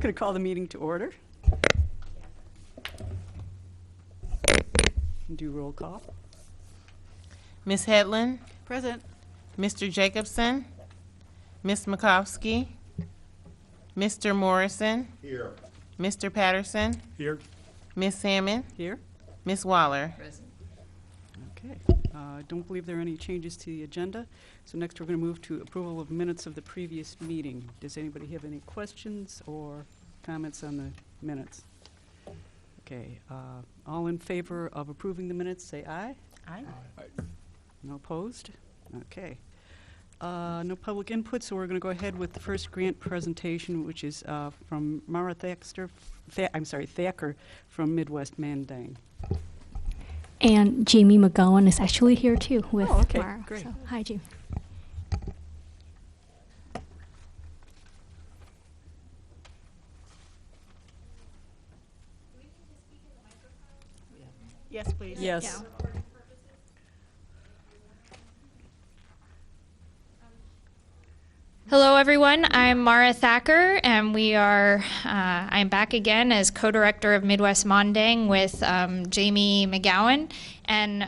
Going to call the meeting to order. Do roll call. Ms. Hedlund, Present. Mr. Jacobson, Ms. Makowski, Mr. Morrison, Here. Mr. Patterson, Here. Ms. Salmon, Here. Ms. Waller. Okay. I don't believe there are any changes to the agenda. So next we're going to move to approval of minutes of the previous meeting. Does anybody have any questions or comments on the minutes? Okay. All in favor of approving the minutes, say aye. Aye. No opposed? Okay. No public input, so we're going to go ahead with the first grant presentation, which is from Mara Thacker from Midwest Mandang. And Jamie McGowan is actually here too with okay, Mara. great. So, hi, Jamie. Yes, please. Yes. Yeah. Hello, everyone. I'm Mara Thacker, and I'm back again as co-director of Midwest Mandang with Jamie McGowan, and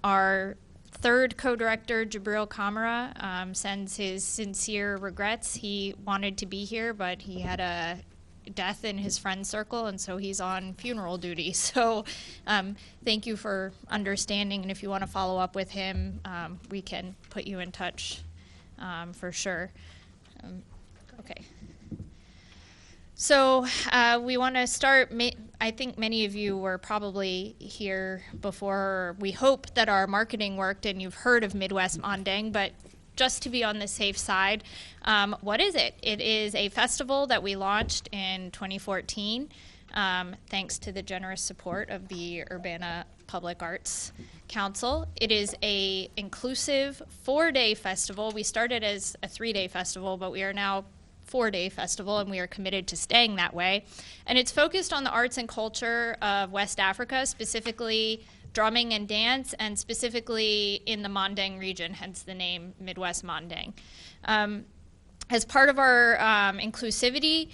our third co-director, Jabril Kamara, sends his sincere regrets. He wanted to be here, but he had a death in his friend circle, and so he's on funeral duty. So thank you for understanding, and if you want to follow up with him, we can put you in touch for sure. Okay. So we want to start, I think many of you were probably here before. We hope that our marketing worked and you've heard of Midwest Mandang, but just to be on the safe side, what is it? It is a festival that we launched in 2014, thanks to the generous support of the Urbana Public Arts Council. It is a inclusive 4-day festival. We started as a 3-day festival, but we are now 4-day festival, and we are committed to staying that way. And it's focused on the arts and culture of West Africa, specifically drumming and dance, and specifically in the Mandang region, hence the name Midwest Mandang. As part of our inclusivity,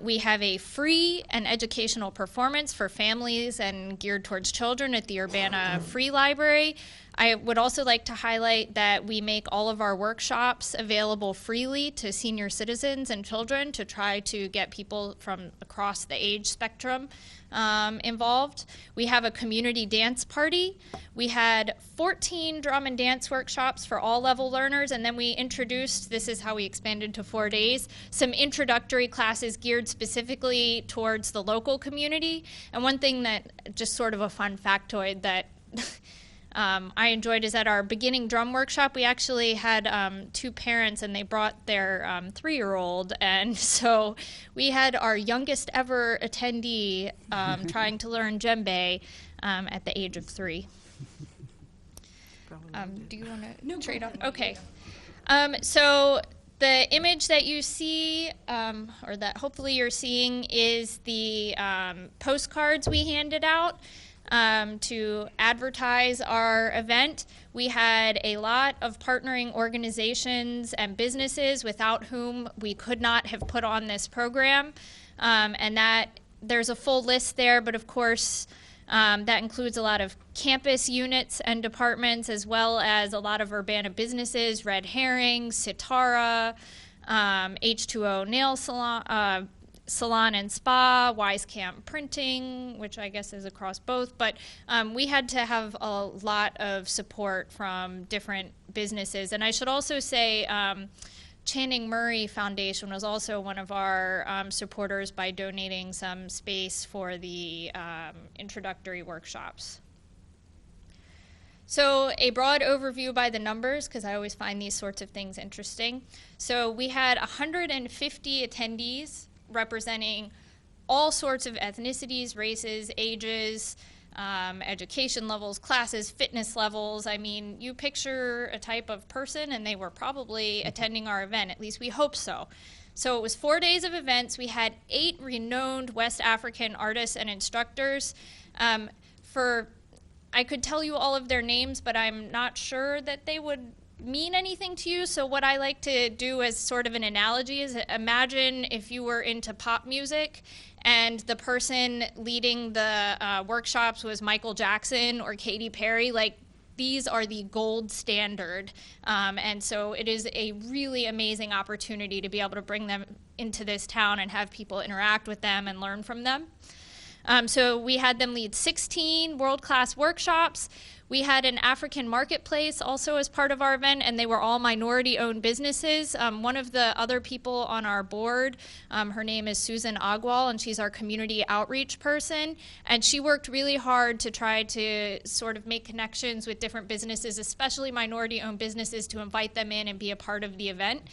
we have a free and educational performance for families and geared towards children at the Urbana Free Library. I would also like to highlight that we make all of our workshops available freely to senior citizens and children to try to get people from across the age spectrum involved. We have a community dance party. We had 14 drum and dance workshops for all level learners, and then we introduced, this is how we expanded to 4 days, some introductory classes geared specifically towards the local community. And one thing that, just sort of a fun factoid that I enjoyed is at our beginning drum workshop, we actually had 2 parents, and they brought their 3-year-old, and so we had our youngest ever attendee trying to learn djembe at the age of 3. Do you want to trade off? Okay. So the image that you see, or that hopefully you're seeing, is the postcards we handed out to advertise our event. We had a lot of partnering organizations and businesses without whom we could not have put on this program, and that there's a full list there, but of course that includes a lot of campus units and departments, as well as a lot of Urbana businesses, Red Herring, Sitara, H2O Nail Salon, Salon and Spa, Wisecamp Printing, which I guess is across both, but we had to have a lot of support from different businesses. And I should also say Channing Murray Foundation was also one of our supporters by donating some space for the introductory workshops. So a broad overview by the numbers, because I always find these sorts of things interesting. So we had 150 attendees representing all sorts of ethnicities, races, ages, education levels, classes, fitness levels. I mean, you picture a type of person and they were probably attending our event, at least we hope so. So it was 4 days of events. We had 8 renowned West African artists and instructors. I could tell you all of their names, but I'm not sure that they would mean anything to you. So what I like to do as sort of an analogy is imagine if you were into pop music and the person leading the workshops was Michael Jackson or Katy Perry. Like, these are the gold standard. And so it is a really amazing opportunity to be able to bring them into this town and have people interact with them and learn from them. So we had them lead 16 world-class workshops. We had an African marketplace also as part of our event, and they were all minority-owned businesses. One of the other people on our board, her name is Susan Agwal, and she's our community outreach person. And she worked really hard to try to sort of make connections with different businesses, especially minority-owned businesses, to invite them in and be a part of the event.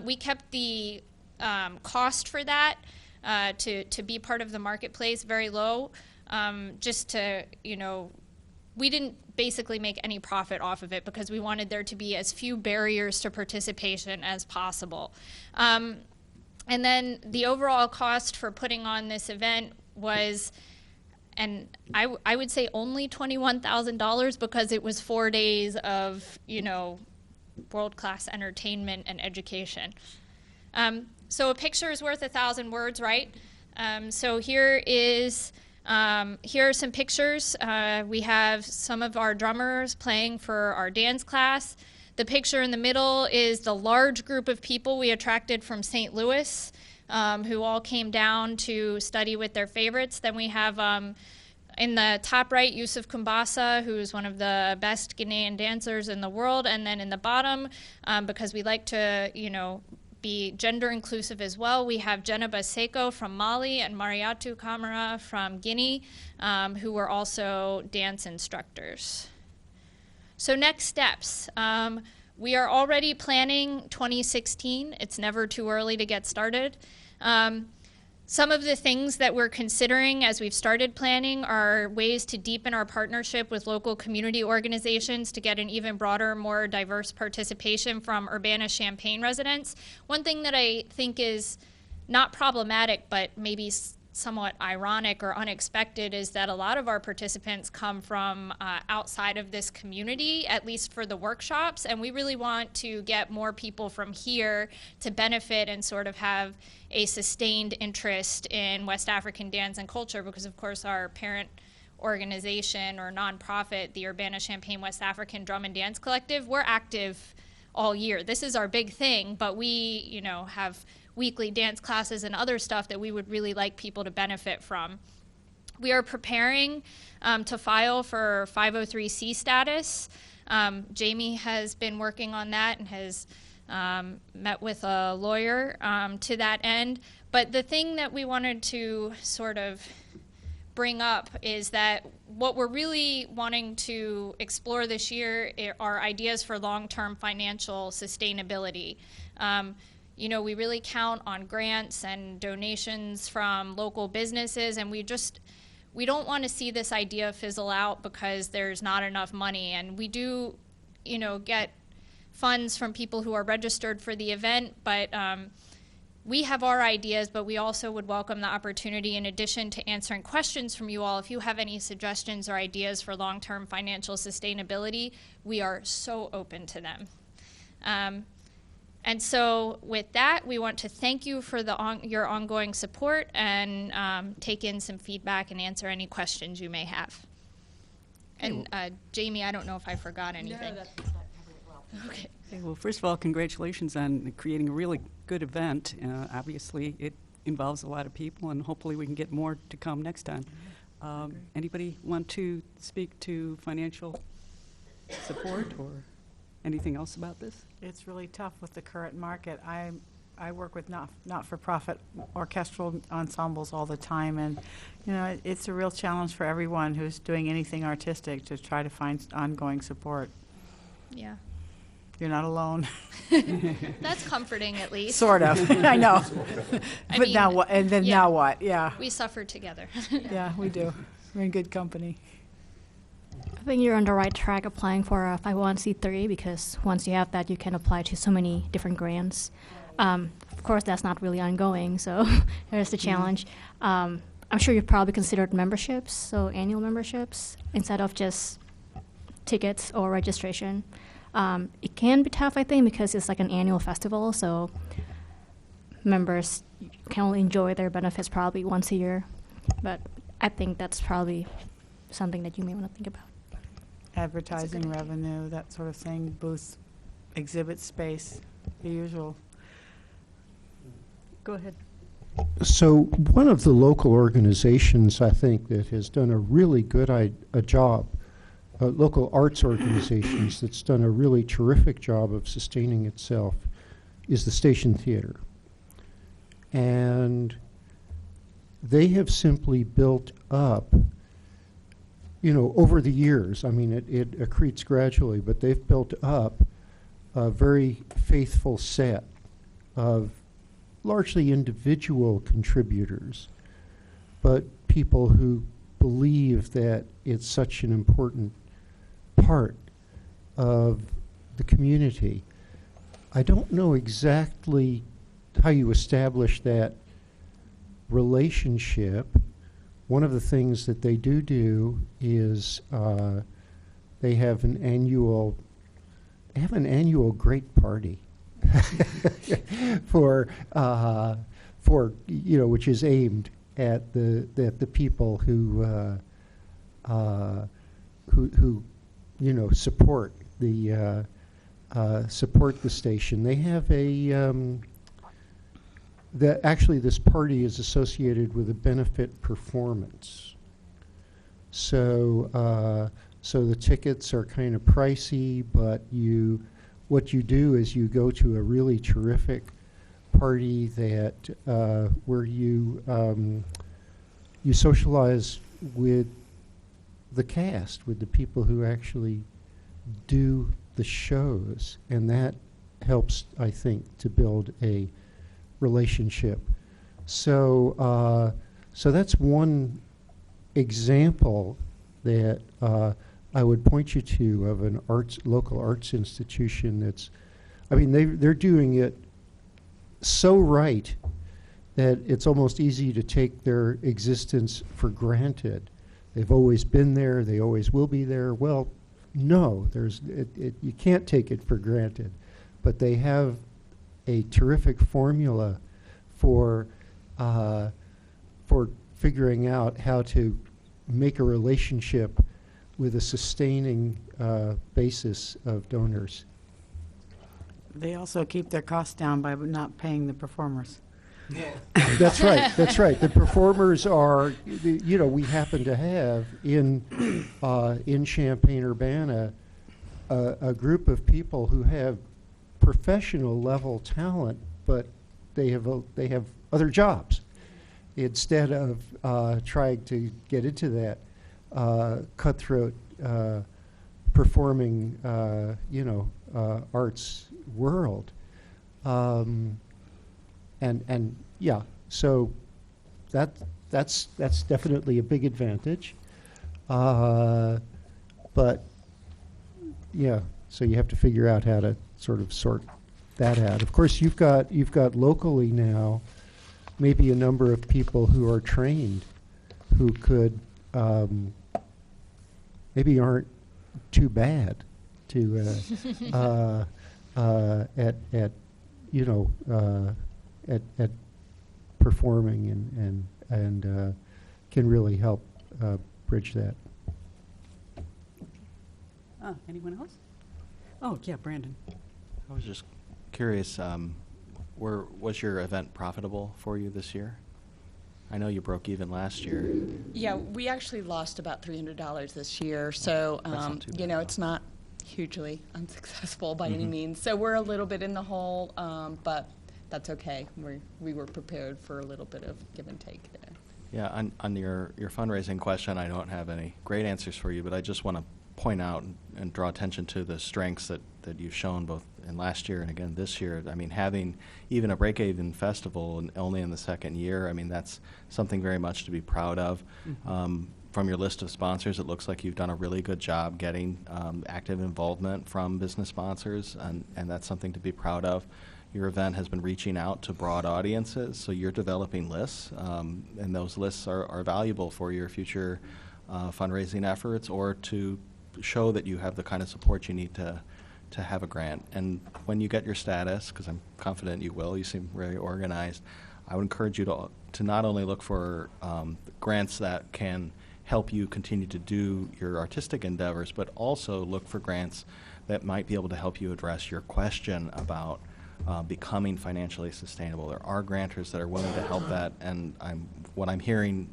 We kept the cost for that to be part of the marketplace very low, just to, we didn't basically make any profit off of it because we wanted there to be as few barriers to participation as possible. And then the overall cost for putting on this event was, and I would say only $21,000 because it was 4 days of, world-class entertainment and education. So a picture is worth 1,000 words, right? So here are some pictures. We have some of our drummers playing for our dance class. The picture in the middle is the large group of people we attracted from St. Louis, who all came down to study with their favorites. Then we have in the top right, Yusuf Kumbasa, who is one of the best Ghanaian dancers in the world. And then in the bottom, because we like to, be gender inclusive as well, we have Jenaba Seko from Mali and Mariatu Kamara from Guinea, who were also dance instructors. So next steps. We are already planning 2016. It's never too early to get started. Some of the things that we're considering as we've started planning are ways to deepen our partnership with local community organizations to get an even broader, more diverse participation from Urbana-Champaign residents. One thing that I think is not problematic, but maybe somewhat ironic or unexpected, is that a lot of our participants come from outside of this community, at least for the workshops, and we really want to get more people from here to benefit and sort of have a sustained interest in West African dance and culture, because of course our parent organization or nonprofit, the Urbana-Champaign West African Drum and Dance Collective, we're active all year. This is our big thing, but we, have weekly dance classes and other stuff that we would really like people to benefit from. We are preparing to file for 503C status. Jamie has been working on that and has met with a lawyer to that end. But the thing that we wanted to sort of bring up is that what we're really wanting to explore this year are ideas for long-term financial sustainability. We really count on grants and donations from local businesses, and we don't want to see this idea fizzle out because there's not enough money. And we do, get funds from people who are registered for the event, but we have our ideas, but we also would welcome the opportunity, in addition to answering questions from you all, if you have any suggestions or ideas for long-term financial sustainability, we are so open to them. And so with that, we want to thank you for your ongoing support and take in some feedback and answer any questions you may have. And Jamie, I don't know if I forgot anything. No, that covered it well. Okay. Okay, well, first of all, congratulations on creating a really good event. Obviously, it involves a lot of people, and hopefully we can get more to come next time. Anybody want to speak to financial support or anything else about this? It's really tough with the current market. I work with not-for-profit orchestral ensembles all the time, and it's a real challenge for everyone who's doing anything artistic to try to find ongoing support. Yeah. You're not alone. That's comforting, at least. Sort of. I know. I But mean, now what? And then yeah. now what? Yeah. We suffer together. Yeah, we do. We're in good company. I think you're on the right track applying for a 501c3 because once you have that, you can apply to so many different grants. Of course, that's not really ongoing, so there's the challenge. I'm sure you've probably considered memberships, so annual memberships, instead of just tickets or registration. It can be tough, I think, because it's like an annual festival, so members can only enjoy their benefits probably once a year. But I think that's probably something that you may want to think about. Advertising revenue, that sort of thing, booth, exhibit space, the usual. Go ahead. So one of the local organizations, I think, that has done a really good a job, local arts organizations that's done a really terrific job of sustaining itself, is the Station Theater. And they have simply built up, over the years. I mean, it accretes gradually, but they've built up a very faithful set of largely individual contributors, but people who believe that it's such an important part of the community. I don't know exactly how you establish that relationship. One of the things that they do is they have an annual great party for which is aimed at the people who support the station. They have actually this party is associated with a benefit performance. So the tickets are kind of pricey, but what you do is you go to a really terrific party that where you socialize with the cast, with the people who actually do the shows, and that helps, I think, to build a relationship. So that's one example that I would point you to of an local arts institution that's, they're doing it so right that it's almost easy to take their existence for granted. They've always been there, they always will be there. Well, no, you can't take it for granted. But they have a terrific formula for figuring out how to make a relationship with a sustaining basis of donors. They also keep their costs down by not paying the performers. That's right. That's right. The performers are, we happen to have in Champaign-Urbana a group of people who have professional level talent, but they have other jobs. Instead of trying to get into that cutthroat performing, arts world. And yeah, so that's definitely a big advantage. But yeah, so you have to figure out how to sort of sort that out. Of course, you've got locally now maybe a number of people who are trained who could maybe aren't too bad to at performing and can really help bridge that. Anyone else? Oh, yeah, Brandon. I was just curious, was your event profitable for you this year? I know you broke even last year. Yeah, we actually lost about $300 this year, so That's not too bad. it's not hugely unsuccessful by any means. So we're a little bit in the hole, but that's okay. We were prepared for a little bit of give and take there. Yeah, on your fundraising question, I don't have any great answers for you, but I just want to point out and draw attention to the strengths that you've shown both in last year and again this year. I mean, having even a break-even festival and only in the second year, that's something very much to be proud of. From your list of sponsors, it looks like you've done a really good job getting active involvement from business sponsors, and that's something to be proud of. Your event has been reaching out to broad audiences, so you're developing lists, and those lists are valuable for your future fundraising efforts or to show that you have the kind of support you need to to have a grant. And when you get your status, because I'm confident you will, you seem very organized, I would encourage you to not only look for grants that can help you continue to do your artistic endeavors, but also look for grants that might be able to help you address your question about becoming financially sustainable. There are grantors that are willing to help that, and what I'm hearing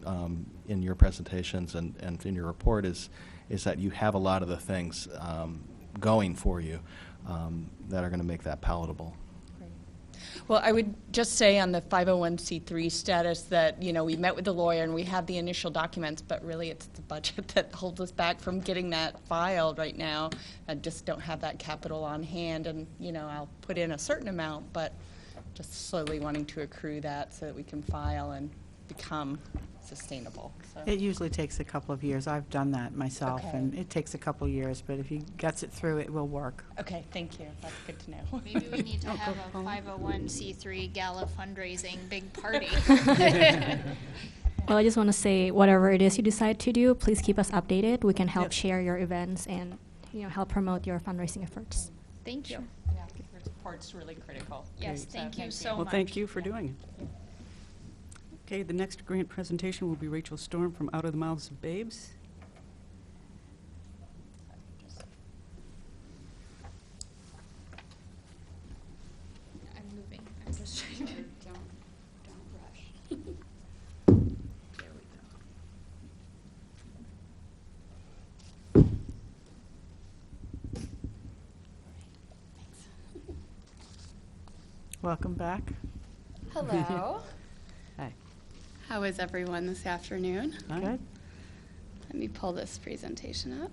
in your presentations and in your report is that you have a lot of the things going for you that are going to make that palatable. Well, I would just say on the 501c3 status that, you know, we met with the lawyer and we have the initial documents, but really it's the budget that holds us back from getting that filed right now. I just don't have that capital on hand, and, you know, I'll put in a certain amount, but just slowly wanting to accrue that so that we can file and become sustainable. So. It usually takes a couple of years. I've done that myself, Okay. and it takes a couple of years, but if he gets it through, it will work. Okay, thank you. That's good to know. Maybe we need to have a 501c3 gala fundraising big party. Well, I just want to say, whatever it is you decide to do, please keep us updated. We can help Yep. share your events and help promote your fundraising efforts. Thank you. Yeah, your support's really critical. Yes, So thank you so Well, much. thank you for doing it. Okay, the next grant presentation will be Rachel Storm from Out of the Mouths of Babes. I'm moving. I'm just trying to. Don't rush. Welcome back. Hello. Hi. How is everyone this afternoon? Hi. Good. Let me pull this presentation up.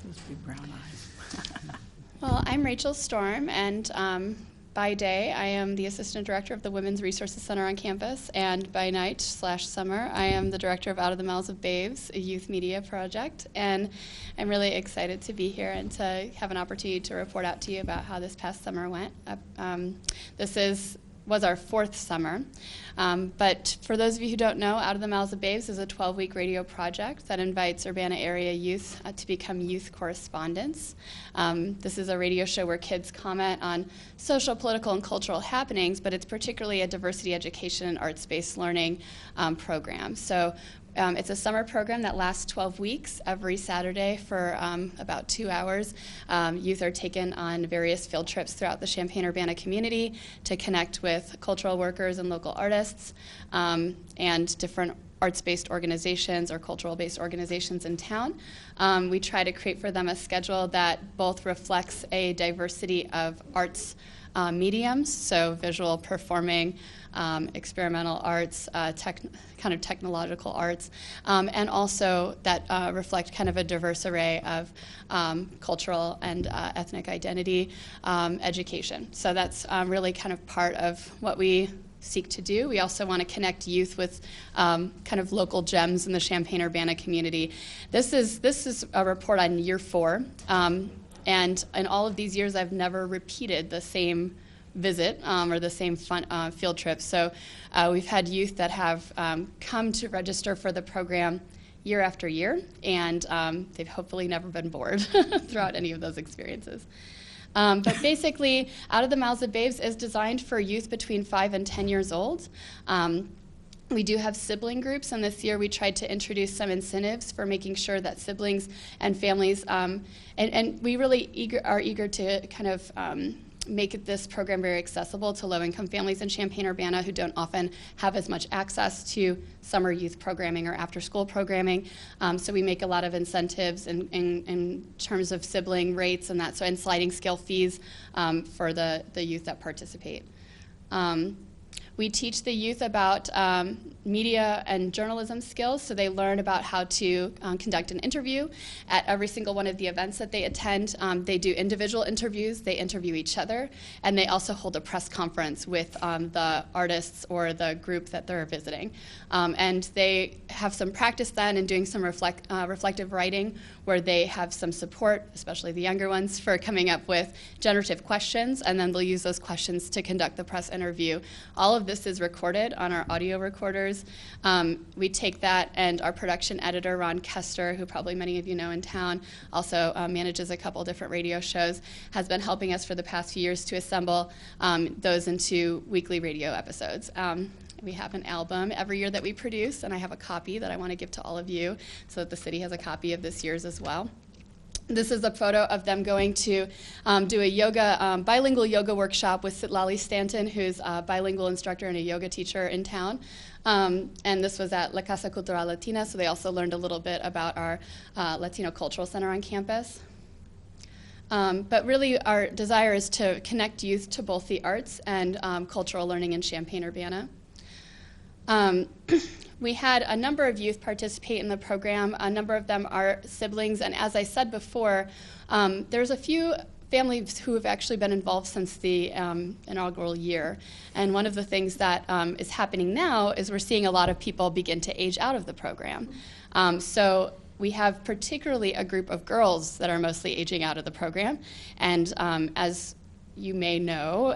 Must be brown eyes. Well, I'm Rachel Storm, and by day, I am the Assistant Director of the Women's Resources Center on campus, and by night/summer, I am the Director of Out of the Mouths of Babes, a youth media project, and I'm really excited to be here and to have an opportunity to report out to you about how this past summer went. This was our fourth summer. But for those of you who don't know, Out of the Mouths of Babes is a 12-week radio project that invites Urbana area youth to become youth correspondents. This is a radio show where kids comment on social, political, and cultural happenings, but it's particularly a diversity education and arts-based learning program. So it's a summer program that lasts 12 weeks, every Saturday for about 2 hours. Youth are taken on various field trips throughout the Champaign-Urbana community to connect with cultural workers and local artists and different arts-based organizations or cultural-based organizations in town. We try to create for them a schedule that both reflects a diversity of arts mediums, so visual, performing, experimental arts, kind of technological arts, and also that reflect kind of a diverse array of cultural and ethnic identity education. So that's really kind of part of what we seek to do. We also want to connect youth with kind of local gems in the Champaign-Urbana community. This is a report on year 4. And in all of these years, I've never repeated the same visit or the same field trip. So we've had youth that have come to register for the program year after year, and they've hopefully never been bored throughout any of those experiences. But basically, Out of the Mouths of Babes is designed for youth between 5 and 10 years old. We do have sibling groups, and this year we tried to introduce some incentives for making sure that siblings and families, and we really are eager to kind of make this program very accessible to low-income families in Champaign-Urbana who don't often have as much access to summer youth programming or after-school programming. So we make a lot of incentives in terms of sibling rates and that, and sliding scale fees for the youth that participate. We teach the youth about media and journalism skills, so they learn about how to conduct an interview at every single one of the events that they attend. They do individual interviews, they interview each other, and they also hold a press conference with the artists or the group that they're visiting. And they have some practice then in doing some reflective writing where they have some support, especially the younger ones, for coming up with generative questions, and then they'll use those questions to conduct the press interview. All of this is recorded on our audio recorders. We take that, and our production editor, Ron Kester, who probably many of you know in town, also manages a couple different radio shows, has been helping us for the past few years to assemble those into weekly radio episodes. We have an album every year that we produce, and I have a copy that I want to give to all of you so that the city has a copy of this year's as well. This is a photo of them going to do a bilingual yoga workshop with Citlali Stanton, who's a bilingual instructor and a yoga teacher in town. And this was at La Casa Cultural Latina, so they also learned a little bit about our Latino Cultural Center on campus. But really, our desire is to connect youth to both the arts and cultural learning in Champaign-Urbana. We had a number of youth participate in the program. A number of them are siblings, and as I said before, there's a few families who have actually been involved since the inaugural year. And one of the things that is happening now is we're seeing a lot of people begin to age out of the program. So we have particularly a group of girls that are mostly aging out of the program, and as you may know,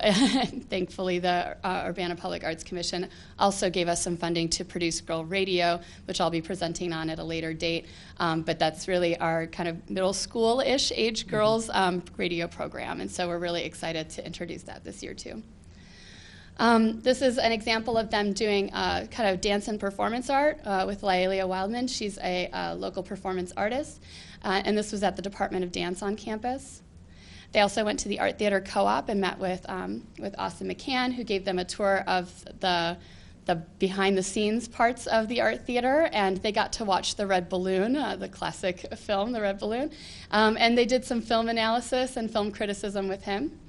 thankfully the Urbana Public Arts Commission also gave us some funding to produce Girl Radio, which I'll be presenting on at a later date. But that's really our kind of middle school-ish age girls radio program, and so we're really excited to introduce that this year too. This is an example of them doing kind of dance and performance art with Laelia Wildman. She's a local performance artist, and this was at the Department of Dance on campus. They also went to the Art Theater Co-op and met with Austin McCann, who gave them a tour of the behind-the-scenes parts of the Art Theater, and they got to watch The Red Balloon, the classic film, The Red Balloon, and they did some film analysis and film criticism with him.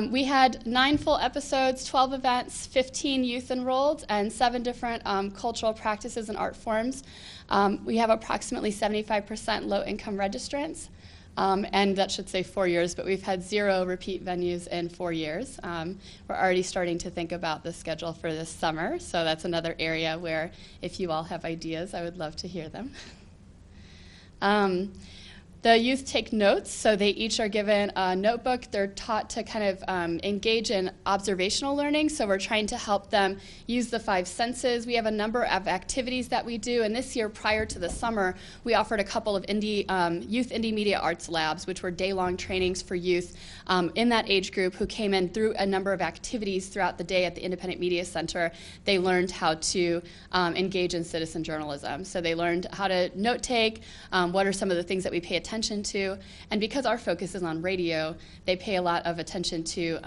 We had 9 full episodes, 12 events, 15 youth enrolled, and 7 different cultural practices and art forms. We have approximately 75% low-income registrants. And that should say 4 years, but we've had 0 repeat venues in 4 years. We're already starting to think about the schedule for this summer, so that's another area where if you all have ideas, I would love to hear them. The youth take notes, so they each are given a notebook. They're taught to kind of engage in observational learning, so we're trying to help them use the 5 senses. We have a number of activities that we do, and this year, prior to the summer, we offered a couple of youth indie media arts labs, which were day-long trainings for youth in that age group who came in through a number of activities throughout the day at the Independent Media Center. They learned how to engage in citizen journalism. So they learned how to note take, what are some of the things that we pay attention to, and because our focus is on radio, they pay a lot of attention to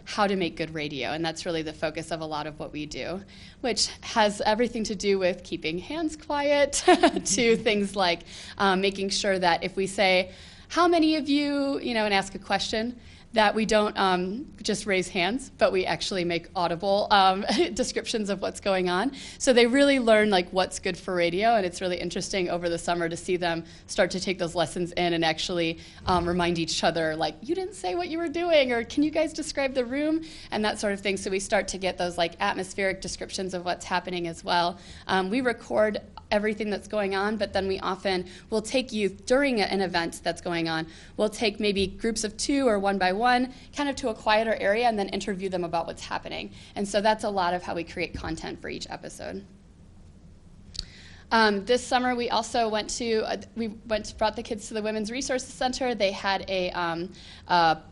how to make good radio, and that's really the focus of a lot of what we do, which has everything to do with keeping hands quiet to things like making sure that if we say, how many of you, and ask a question, that we don't just raise hands, but we actually make audible descriptions of what's going on. So they really learn what's good for radio, and it's really interesting over the summer to see them start to take those lessons in and actually remind each other, you didn't say what you were doing, or can you guys describe the room, and that sort of thing. So we start to get those atmospheric descriptions of what's happening as well. We record everything that's going on, but then we often will take youth during an event that's going on. We'll take maybe groups of 2 or 1 by 1, kind of to a quieter area, and then interview them about what's happening. And so that's a lot of how we create content for each episode. This summer, we also brought the kids to the Women's Resources Center. They had a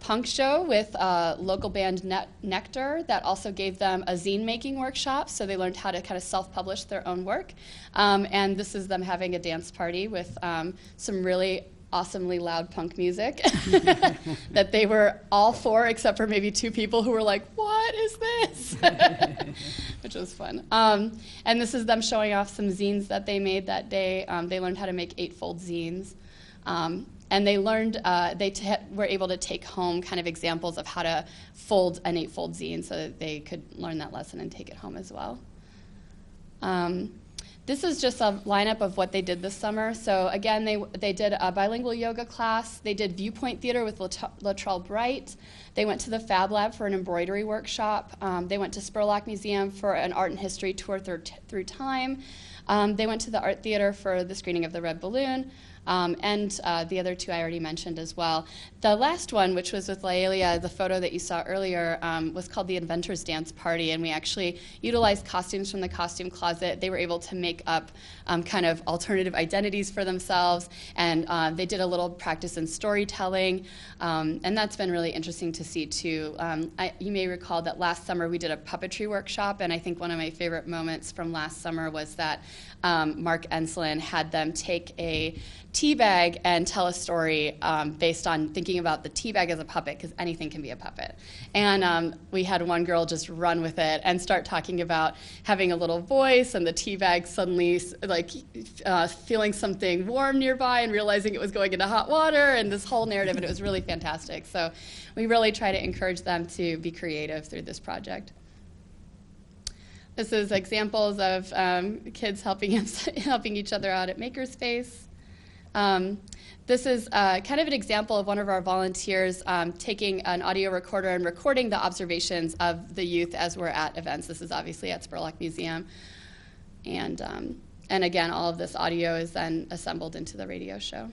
punk show with local band Nectar that also gave them a zine making workshop, so they learned how to kind of self-publish their own work. And this is them having a dance party with some really awesomely loud punk music that they were all for, except for maybe 2 people who were like, what is this? Which was fun. And this is them showing off some zines that they made that day. They learned how to make 8-fold zines. And they learned, were able to take home kind of examples of how to fold an 8-fold zine so that they could learn that lesson and take it home as well. This is just a lineup of what they did this summer. So again, they did a bilingual yoga class. They did Viewpoint Theater with Latrell Bright. They went to the Fab Lab for an embroidery workshop. They went to Spurlock Museum for an art and history tour through time. They went to the Art Theater for the screening of The Red Balloon. and the other two I already mentioned as well. The last one, which was with Laelia, the photo that you saw earlier, was called the Inventors Dance Party, and we actually utilized costumes from the costume closet. They were able to make up kind of alternative identities for themselves, and they did a little practice in storytelling, and that's been really interesting to see too. You may recall that last summer we did a puppetry workshop, and I think one of my favorite moments from last summer was that Mark Enslin had them take a tea bag and tell a story based on thinking about the tea bag as a puppet, because anything can be a puppet. And we had one girl just run with it and start talking about having a little voice and the tea bag suddenly like feeling something warm nearby and realizing it was going into hot water, and this whole narrative, and it was really fantastic. So we really try to encourage them to be creative through this project. This is examples of kids helping each other out at Makerspace. This is kind of an example of one of our volunteers taking an audio recorder and recording the observations of the youth as we're at events. This is obviously at Spurlock Museum. And again, all of this audio is then assembled into the radio show.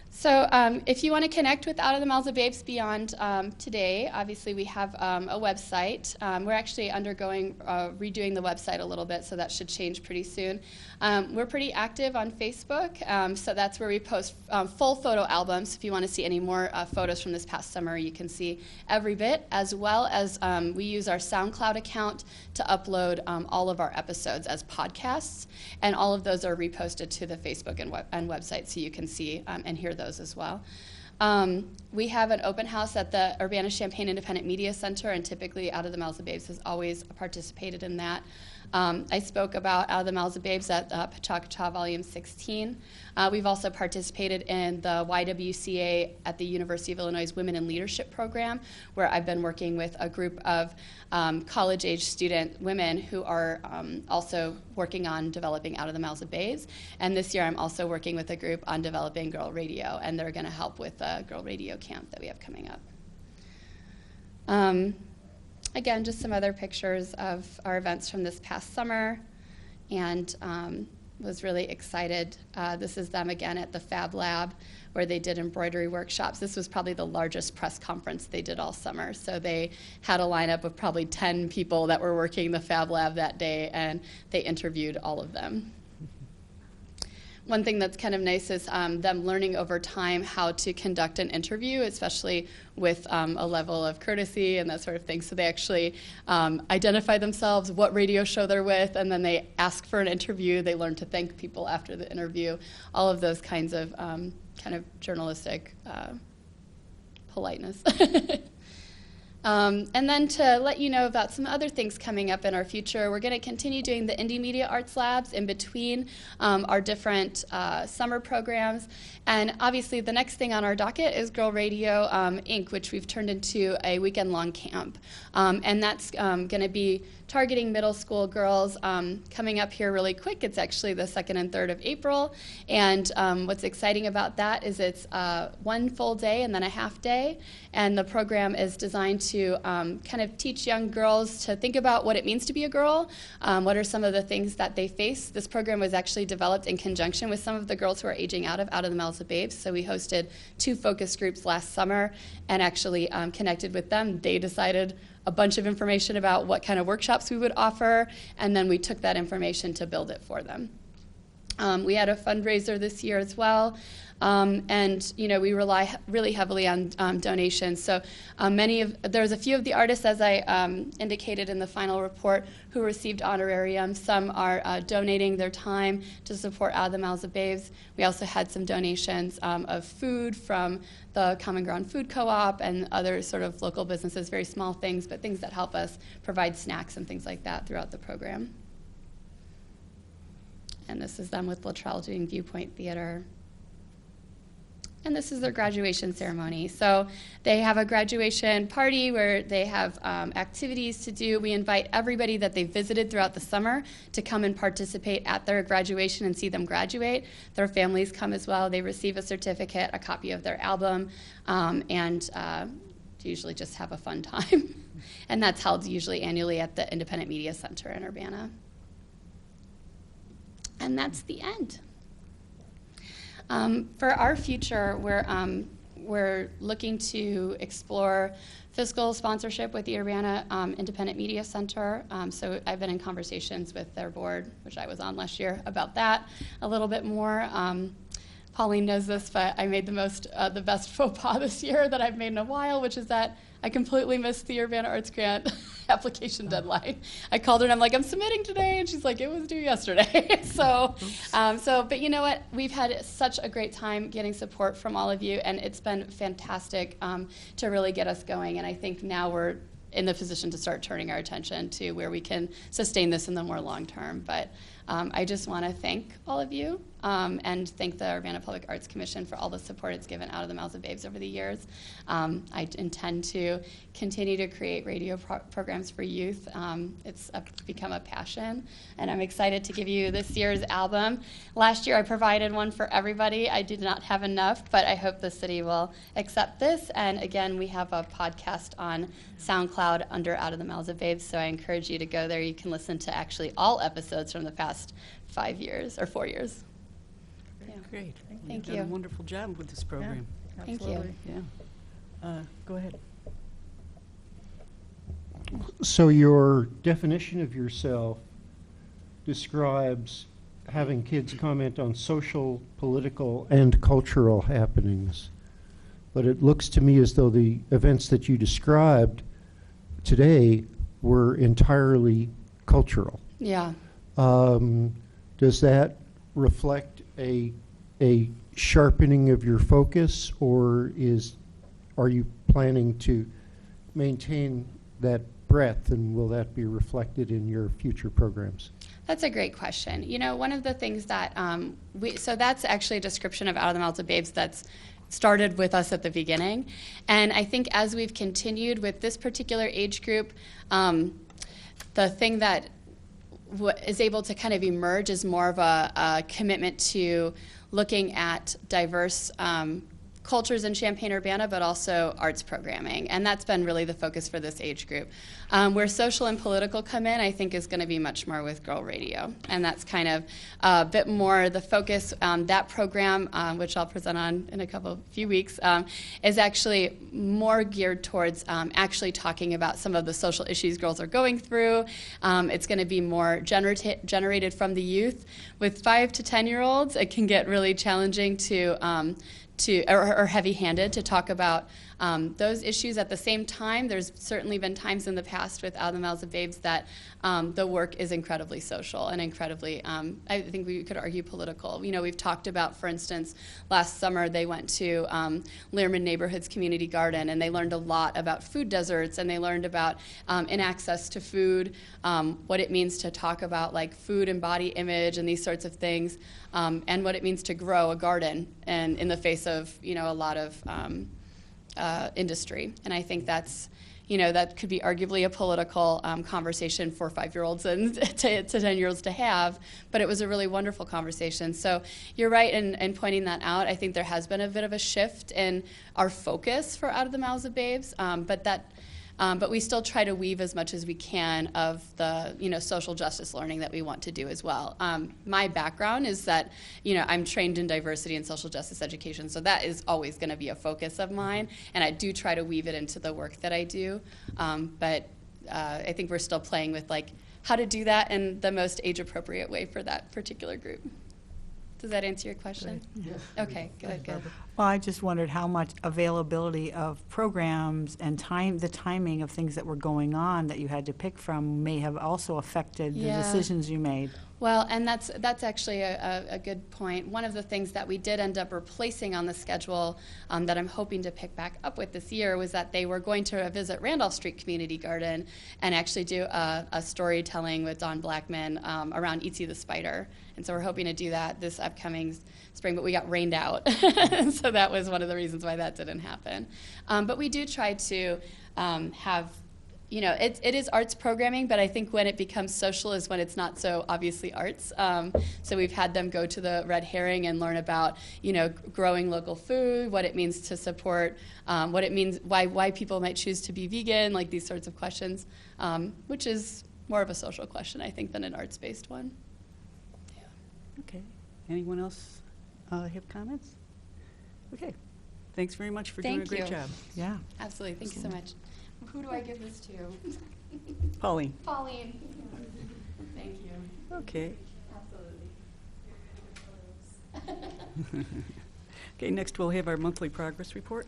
So if you want to connect with Out of the Mouths of Babes beyond today, obviously we have a website. We're actually undergoing redoing the website a little bit, so that should change pretty soon. We're pretty active on Facebook, so that's where we post full photo albums. If you want to see any more photos from this past summer, you can see every bit, as well as we use our SoundCloud account to upload all of our episodes as podcasts, and all of those are reposted to the Facebook and website, so you can see and hear those as well. We have an open house at the Urbana-Champaign Independent Media Center, and typically Out of the Mouths of Babes has always participated in that. I spoke about Out of the Mouths of Babes at Pachacucha Volume 16. We've also participated in the YWCA at the University of Illinois Women in Leadership Program, where I've been working with a group of college-age student women who are also working on developing Out of the Mouths of Babes. And this year I'm also working with a group on developing Girl Radio, and they're going to help with the Girl Radio camp that we have coming up. Again, just some other pictures of our events from this past summer, and was really excited. This is them again at the Fab Lab, where they did embroidery workshops. This was probably the largest press conference they did all summer. So they had a lineup of probably 10 people that were working the Fab Lab that day, and they interviewed all of them. One thing that's kind of nice is them learning over time how to conduct an interview, especially with a level of courtesy and that sort of thing. So they actually identify themselves, what radio show they're with, and then they ask for an interview. They learn to thank people after the interview. All of those kinds of kind of journalistic politeness. And then to let you know about some other things coming up in our future, we're going to continue doing the Indie Media Arts Labs in between our different summer programs. And obviously the next thing on our docket is Girl Radio Inc., which we've turned into a weekend-long camp. And that's going to be targeting middle school girls coming up here really quick. It's actually the 2nd and 3rd of April. And what's exciting about that is it's one full day and then a half day. And the program is designed to kind of teach young girls to think about what it means to be a girl, what are some of the things that they face. This program was actually developed in conjunction with some of the girls who are aging out of the Mouths of Babes. So we hosted 2 focus groups last summer and actually connected with them. They decided a bunch of information about what kind of workshops we would offer, and then we took that information to build it for them. We had a fundraiser this year as well, and we rely really heavily on donations. So there's a few of the artists, as I indicated in the final report, who received honorariums. Some are donating their time to support Out of the Mouths of Babes. We also had some donations of food from the Common Ground Food Co-op and other sort of local businesses, very small things, but things that help us provide snacks and things like that throughout the program. And this is them with Latrell doing Viewpoint Theater. And this is their graduation ceremony. So they have a graduation party where they have activities to do. We invite everybody that they visited throughout the summer to come and participate at their graduation and see them graduate. Their families come as well. They receive a certificate, a copy of their album, and usually just have a fun time. And that's held usually annually at the Independent Media Center in Urbana. And that's the end. For our future, we're looking to explore fiscal sponsorship with the Urbana Independent Media Center. So I've been in conversations with their board, which I was on last year, about that a little bit more. Pauline knows this, but I made the best faux pas this year that I've made in a while, which is that I completely missed the Urbana Arts Grant application deadline. I called her and I'm like, I'm submitting today, and she's like, it was due yesterday. But you know what? We've had such a great time getting support from all of you, and it's been fantastic to really get us going. And I think now we're in the position to start turning our attention to where we can sustain this in the more long term. But I just want to thank all of you and thank the Urbana Public Arts Commission for all the support it's given Out of the Mouths of Babes over the years. I intend to continue to create radio programs for youth. It's become a passion, and I'm excited to give you this year's album. Last year I provided one for everybody. I did not have enough, but I hope the city will accept this. And again, we have a podcast on SoundCloud under Out of the Mouths of Babes, so I encourage you to go there. You can listen to actually all episodes from the past 5 years or 4 years. Yeah. Great. Thank You've you. done a wonderful job with this program. Thank you. Yeah. Go ahead. So your definition of yourself describes having kids comment on social, political, and cultural happenings. But it looks to me as though the events that you described today were entirely cultural. Yeah. Does that reflect a sharpening of your focus, or are you planning to maintain that breadth, and will that be reflected in your future programs? That's a great question. You know, one of the things that so that's actually a description of Out of the Mouths of Babes that's started with us at the beginning. And I think as we've continued with this particular age group, the thing that is able to kind of emerge is more of a commitment to looking at diverse cultures in Champaign-Urbana, but also arts programming. And that's been really the focus for this age group. Where social and political come in, I think, is going to be much more with Girl Radio. And that's kind of a bit more the focus. That program, which I'll present on in a few weeks, is actually more geared towards actually talking about some of the social issues girls are going through. It's going to be more generated from the youth. With 5 to 10-year-olds, it can get really challenging or heavy-handed to talk about those issues. At the same time, there's certainly been times in the past with Out of the Mouths of Babes that the work is incredibly social and incredibly, I think we could argue, political. You know, we've talked about, for instance, last summer they went to Learman Neighborhoods Community Garden, and they learned a lot about food deserts, and they learned about inaccess to food, what it means to talk about like food and body image and these sorts of things, and what it means to grow a garden and in the face of, you know, a lot of industry. And I think that's, you know, that could be arguably a political conversation for 5-year-olds and to 10-year-olds to have, but it was a really wonderful conversation. So you're right in pointing that out. I think there has been a bit of a shift in our focus for Out of the Mouths of Babes, but we still try to weave as much as we can of the, you know, social justice learning that we want to do as well. My background is that, you know, I'm trained in diversity and social justice education, so that is always going to be a focus of mine, and I do try to weave it into the work that I do. But I think we're still playing with like how to do that in the most age-appropriate way for that particular group. Does that answer your question? Yes. Okay, good. Well, I just wondered how much availability of programs and the timing of things that were going on that you had to pick from may have also affected the decisions you made. Well, and that's actually a good point. One of the things that we did end up replacing on the schedule that I'm hoping to pick back up with this year was that they were going to visit Randolph Street Community Garden and actually do a storytelling with Don Blackman around Itsy the Spider. And so we're hoping to do that this upcoming spring, but we got rained out. So that was one of the reasons why that didn't happen. But we do try to have, you know, it is arts programming, but I think when it becomes social is when it's not so obviously arts. So we've had them go to the Red Herring and learn about, you know, growing local food, what it means to support, what it means, why people might choose to be vegan, like these sorts of questions, which is more of a social question, I think, than an arts-based one. Okay. Anyone else have comments? Okay. Thanks very much for doing a Thank great you. job. Yeah. Absolutely. Thank you so much. Who do I give this to? Pauline. Pauline. Thank you. Okay. Absolutely. Okay, next we'll have our monthly progress report.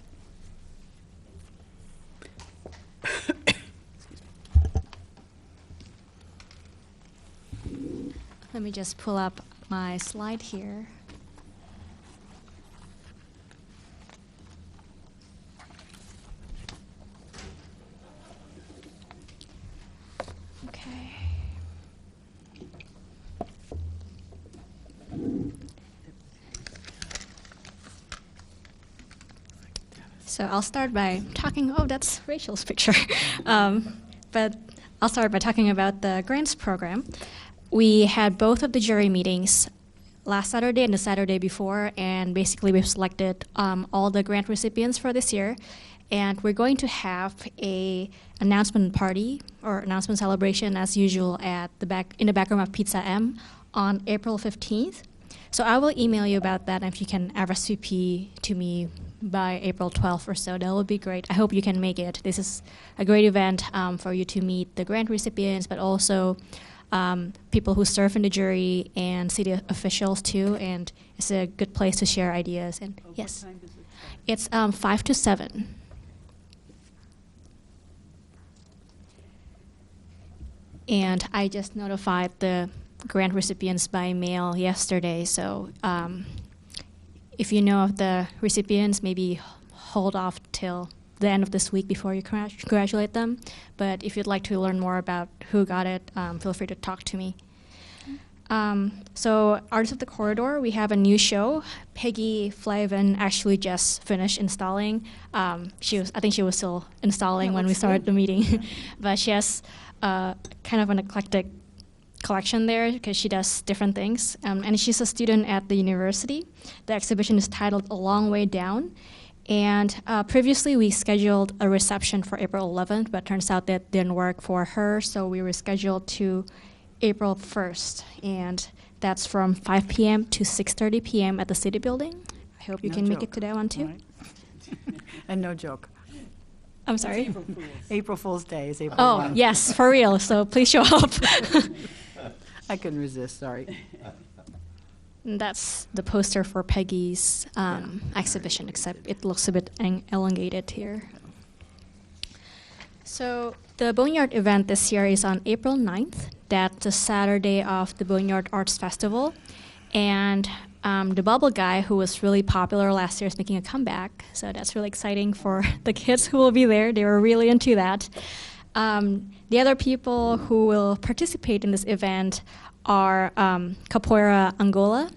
Let me just pull up my slide here. Okay. So I'll start by talking, oh, that's Rachel's picture. But I'll start by talking about the grants program. We had both of the jury meetings last Saturday and the Saturday before, and basically we've selected all the grant recipients for this year. And we're going to have a announcement party or announcement celebration as usual at in the back room of Pizza M on April 15th. So I will email you about that, and if you can RSVP to me by April 12th or so, that would be great. I hope you can make it. This is a great event for you to meet the grant recipients, but also people who serve in the jury and city officials too, and it's a good place to share ideas. And yes, What time does it start? it's 5 to 7. And I just notified the grant recipients by mail yesterday, so if you know of the recipients, maybe hold off till the end of this week before you congratulate them. But if you'd like to learn more about who got it, feel free to talk to me. So Artists of the Corridor, we have a new show. Peggy Flavin actually just finished installing. I think she was still installing when we started the meeting. But she has kind of an eclectic collection there because she does different things. And she's a student at the university. The exhibition is titled A Long Way Down. And previously we scheduled a reception for April 11th, but turns out that didn't work for her, so we rescheduled to April 1st. And that's from 5 p.m. to 6:30 p.m. at the City Building. I hope you No can make joke. it to that one too. All right. And no joke. I'm sorry? April Fools. April Fool's Day is April Oh, 1. yes, for real, so please show up. I couldn't resist, sorry. And that's the poster for Peggy's exhibition, except it looks a bit elongated here. So the Boneyard event this year is on April 9th. That's the Saturday of the Boneyard Arts Festival. And the Bubble Guy, who was really popular last year, is making a comeback. So that's really exciting for the kids who will be there. They were really into that. The other people who will participate in this event are Capoeira Angola,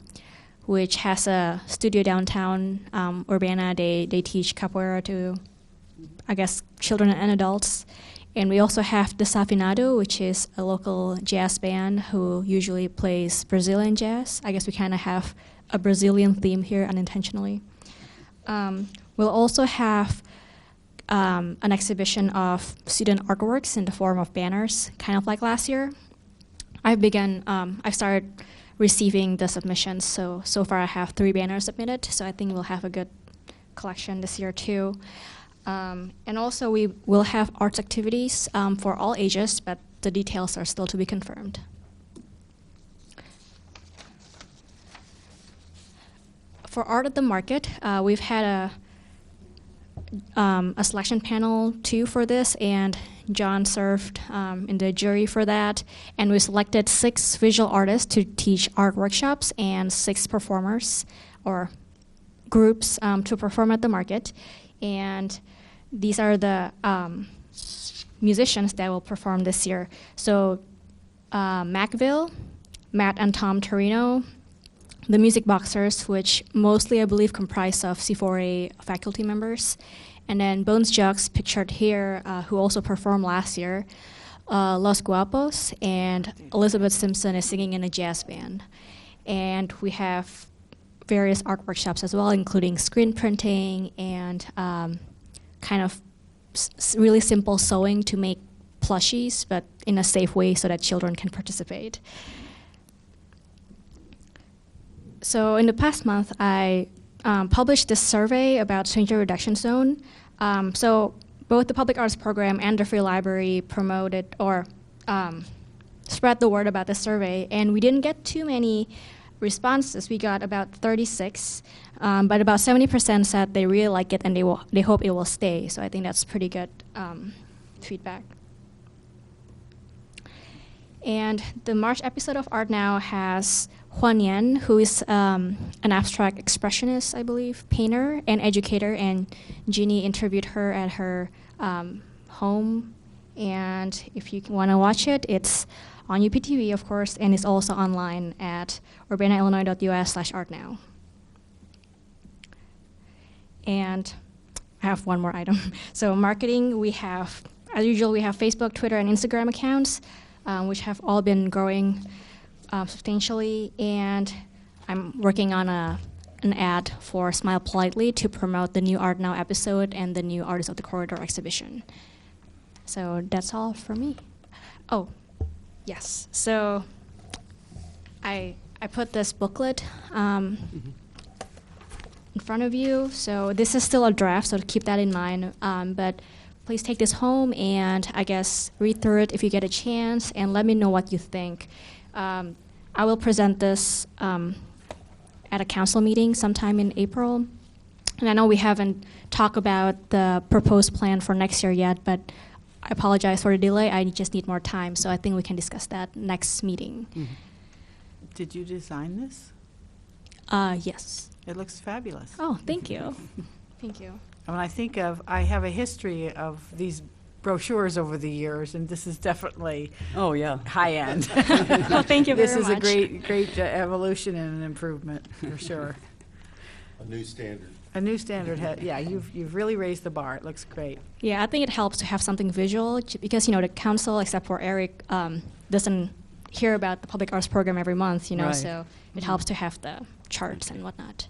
which has a studio downtown Urbana. They teach capoeira to, I guess, children and adults. And we also have Desafinado, which is a local jazz band who usually plays Brazilian jazz. I guess we kind of have a Brazilian theme here unintentionally. We'll also have an exhibition of student artworks in the form of banners, kind of like last year. I've started receiving the submissions, so far I have 3 banners submitted, so I think we'll have a good collection this year too. And also we will have arts activities for all ages, but the details are still to be confirmed. For Art at the Market, we've had a selection panel too for this, and John served in the jury for that. And we selected 6 visual artists to teach art workshops and 6 performers or groups to perform at the market. And these are the musicians that will perform this year. So Macville, Matt and Tom Torino, the Music Boxers, which mostly I believe comprise of C4A faculty members, and then Bones Jux, pictured here, who also performed last year, Los Guapos, and Elizabeth Simpson is singing in a jazz band. And we have various art workshops as well, including screen printing and kind of really simple sewing to make plushies, but in a safe way so that children can participate. So in the past month, I published this survey about Stranger Reduction Zone. So both the Public Arts Program and the Free Library promoted or spread the word about the survey, and we didn't get too many responses. We got about 36, but about 70% said they really like it and they hope it will stay. So I think that's pretty good feedback. And the March episode of Art Now has Huan Yan, who is an abstract expressionist, I believe, painter and educator, and Jeannie interviewed her at her home. And if you want to watch it, it's on UPTV, of course, and it's also online at urbanaillinois.us/artnow. And I have one more item. So marketing, we have, as usual, we have Facebook, Twitter, and Instagram accounts, which have all been growing substantially. And I'm working on an ad for Smile Politely to promote the new Art Now episode and the new Artists of the Corridor exhibition. So that's all for me. Oh, yes. So I put this booklet in front of you. So this is still a draft, so keep that in mind. But please take this home and I guess read through it if you get a chance and let me know what you think. I will present this at a council meeting sometime in April. And I know we haven't talked about the proposed plan for next year yet, but I apologize for the delay. I just need more time, so I think we can discuss that next meeting. Mm-hmm. Did you design this? Yes. It looks fabulous. Oh, thank you. Thank you. When I think of, I have a history of these brochures over the years, and this is definitely Oh, yeah. high end. Oh, thank you very This is much. a great evolution and an improvement, for sure. A new standard. A new standard, yeah, you've really raised the bar. It looks great. Yeah, I think it helps to have something visual because, the council, except for Eric, doesn't hear about the public arts program every month, Right. so it helps to have the charts and whatnot.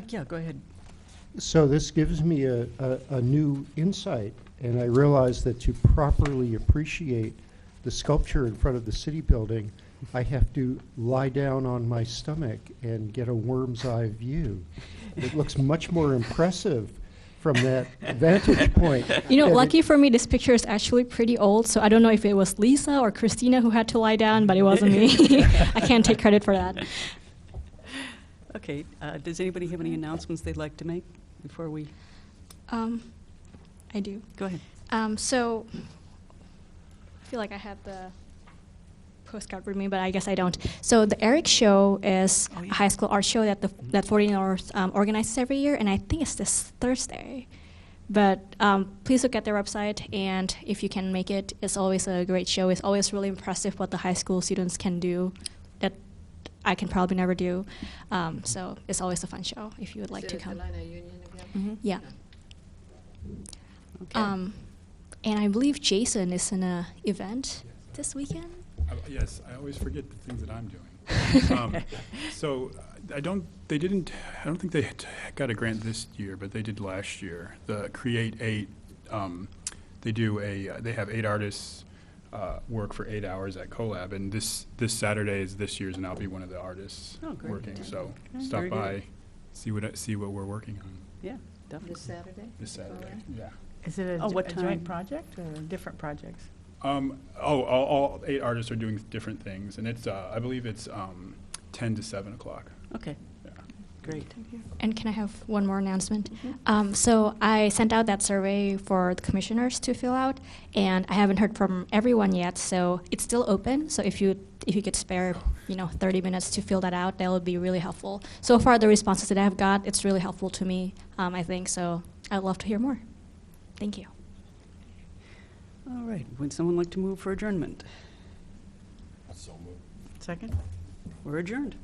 Yeah, go ahead. So this gives me a new insight, and I realize that to properly appreciate the sculpture in front of the city building, I have to lie down on my stomach and get a worm's eye view. It looks much more impressive from that vantage point. And Lucky for me, this picture is actually pretty old, so I don't know if it was Lisa or Christina who had to lie down, but it wasn't me. I can't take credit for that. Okay, does anybody have any announcements they'd like to make before we I do. go ahead? So I feel like I had the postcard with me, but I guess I don't. So the Eric Show is Oh, yeah. a high school art show that 40 North organizes every year, and I think it's this Thursday. But please look at their website, and if you can make it, it's always a great show. It's always really impressive what the high school students can do that I can probably never do. So it's always a fun show if you would like to come. Mm-hmm. Yeah. Okay. And I believe Jason is in an event this weekend. Yes, I always forget the things that I'm doing. So I don't think they got a grant this year, but they did last year. The Create 8, they have 8 artists work for 8 hours at CoLab, and this Saturday is this year's, and I'll be one of the artists Oh, great. working. So Okay, stop very by, good. see what we're working on Yeah, definitely. this Saturday. Yeah. Is it Oh, what a time? joint project or different projects? All 8 artists are doing different things, and it's I believe it's 10 to 7 o'clock. Okay, Yeah. great. And can I have one more announcement? So I sent out that survey for the commissioners to fill out, and I haven't heard from everyone yet. So it's still open. So if you could spare 30 minutes to fill that out, that would be really helpful. So far, the responses that I've got, it's really helpful to me. I think so. I'd love to hear more. Thank you. All right, would someone like to move for adjournment? Second? We're adjourned.